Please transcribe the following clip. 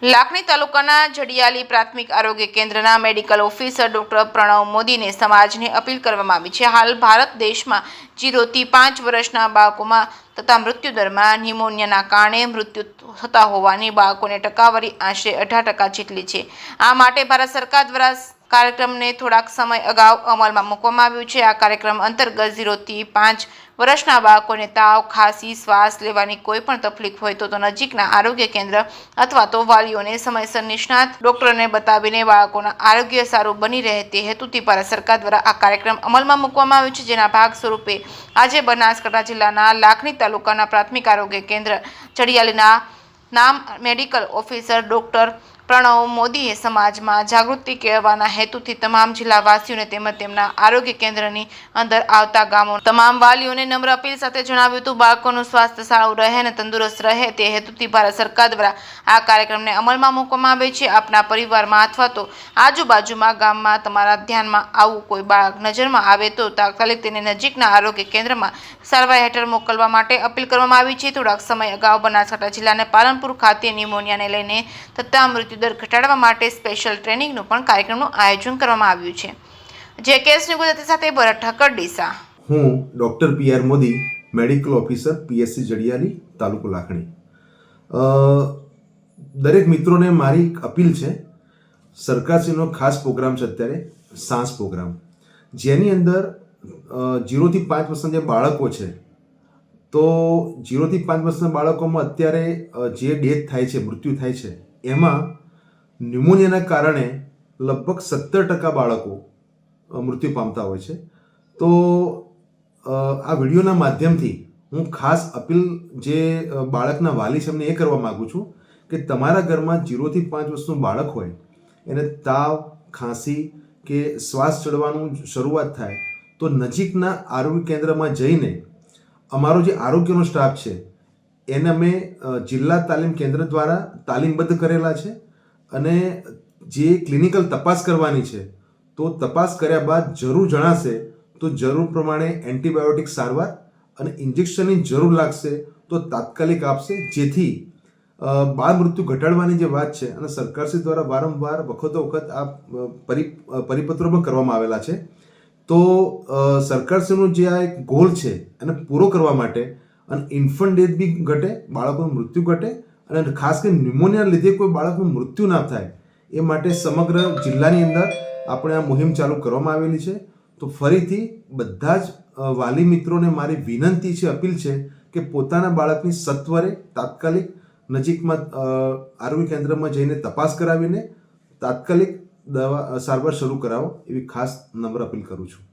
લાખણી તાલુકાના જડિયાલી પ્રાથમિક આરોગ્ય કેન્દ્રના મેડિકલ ઓફિસર ડોક્ટર પ્રણવ મોદીને સમાજને અપીલ કરવામાં આવી છે. હાલ ભારત દેશમાં 0 થી 5 વર્ષના બાળકોમાં તથા મૃત્યુદરમાં ન્યુમોનિયાના કારણે મૃત્યુ થતા હોવાની બાળકોને ટકાવારી આશરે 18% જેટલી છે. આ માટે ભારત સરકાર દ્વારા કાર્યક્રમને થોડાક સમય અગાઉ અમલમાં મૂકવામાં આવ્યું છે. આ કાર્યક્રમ અંતર્ગત 0 થી 5 વર્ષના બાળકોને તાવ, ખાંસી, શ્વાસ લેવાની કોઈ પણ તકલીફ હોય તો નજીકના આરોગ્ય કેન્દ્ર અથવા તો વાલીઓને સમયસર નિષ્ણાત ડોક્ટરને બતાવીને બાળકોના આરોગ્ય સારું બની રહે તે હેતુથી ભારત સરકાર દ્વારા આ કાર્યક્રમ અમલમાં મૂકવામાં આવ્યો છે. જેના ભાગ સ્વરૂપે આજે બનાસકાંઠા જિલ્લાના લાખણી તાલુકાના પ્રાથમિક આરોગ્ય કેન્દ્ર ચડિયાલીના નામ મેડિકલ ઓફિસર ડોક્ટર પ્રણવ મોદીએ સમાજમાં જાગૃતિ કેળવવાના હેતુથી તમામ જિલ્લાવાસીઓને તેમજ તેમના આરોગ્ય કેન્દ્રની અંદર આવતા ગામો તમામ વાલીઓને નમ્ર અપીલ સાથે જણાવ્યું હતું બાળકોનું સ્વાસ્થ્ય સારું રહે અને તંદુરસ્ત રહે તે હેતુથી ભારત સરકાર દ્વારા આ કાર્યક્રમને અમલમાં મૂકવામાં આવે છે. આપના પરિવારમાં અથવા તો આજુબાજુમાં ગામમાં તમારા ધ્યાનમાં આવું કોઈ બાળક નજરમાં આવે તો તાત્કાલિક તેને નજીકના આરોગ્ય કેન્દ્રમાં સારવાર હેઠળ મોકલવા માટે અપીલ કરવામાં આવી છે. થોડાક સમય અગાઉ બનાસકાંઠા જિલ્લાના પાલનપુર ખાતે ન્યુમોનિયાને લઈને થતા મૃત્યુદર ઘટાડવા માટે સ્પેશિયલ ટ્રેનિંગનું પણ કાર્યક્રમનું આયોજન કરવામાં આવ્યું છે. જે કેસની ગુજરાતી સાથે ભરત ઠક્કર ડીસા. હું doctor PR Modi, medical officer PSC જડિયાલી, તાલુકો લાખણી. દરેક મિત્રોને મારી એક અપીલ છે. સરકારશ્રીનો ખાસ પ્રોગ્રામ છે અત્યારે સાસ પ્રોગ્રામ, જેની અંદર 0 થી 5 વર્ષના જે બાળકો છે તો 0 થી 5 વર્ષના બાળકોમાં અત્યારે જે ડેથ થાય છે, મૃત્યુ થાય છે, એમાં ન્યુમોનિયાના કારણે લગભગ 17% બાળકો મૃત્યુ પામતા હોય છે. તો આ વિડીયોના માધ્યમથી હું ખાસ અપીલ જે બાળકના વાલી છે એમને એ કરવા માગું છું કે તમારા ઘરમાં 0 થી 5 વર્ષનું બાળક હોય, એને તાવ, ખાંસી કે શ્વાસ ચડવાનું શરૂઆત થાય તો નજીકના આરોગ્ય કેન્દ્રમાં જઈને અમારો જે આરોગ્યનો સ્ટાફ છે એને અમે જિલ્લા તાલીમ કેન્દ્ર દ્વારા તાલીમબદ્ધ કરેલા છે અને જે ક્લિનિકલ તપાસ કરવાની છે તો તપાસ કર્યા બાદ જરૂર જણાશે તો જરૂર પ્રમાણે એન્ટીબાયોટિક સારવાર અને ઇન્જેક્શનની જરૂર લાગશે તો તાત્કાલિક આપશે, જેથી બાળ મૃત્યુ ઘટાડવાની જે વાત છે અને સરકારશ્રી દ્વારા વારંવાર વખતો વખત આ પરિપત્રો પણ કરવામાં આવેલા છે. તો સરકારશ્રીનું જે આ એક ગોલ છે એને પૂરો કરવા માટે અને ઇન્ફન્ટ ડેથ બી ઘટે, બાળકોનું મૃત્યુ ઘટે અને ખાસ કરીને ન્યુમોનિયાના લીધે કોઈ બાળકનું મૃત્યુ ના થાય એ માટે સમગ્ર જિલ્લાની અંદર આપણે આ મુહિમ ચાલુ કરવામાં આવેલી છે. તો ફરીથી બધા જ વાલી મિત્રોને મારી વિનંતી છે, અપીલ છે કે પોતાના બાળકની સત્વરે તાત્કાલિક નજીકમાં આરોગ્ય કેન્દ્રમાં જઈને તપાસ કરાવીને તાત્કાલિક સારવાર શરૂ કરાવો એવી ખાસ નમ્ર અપીલ કરું છું.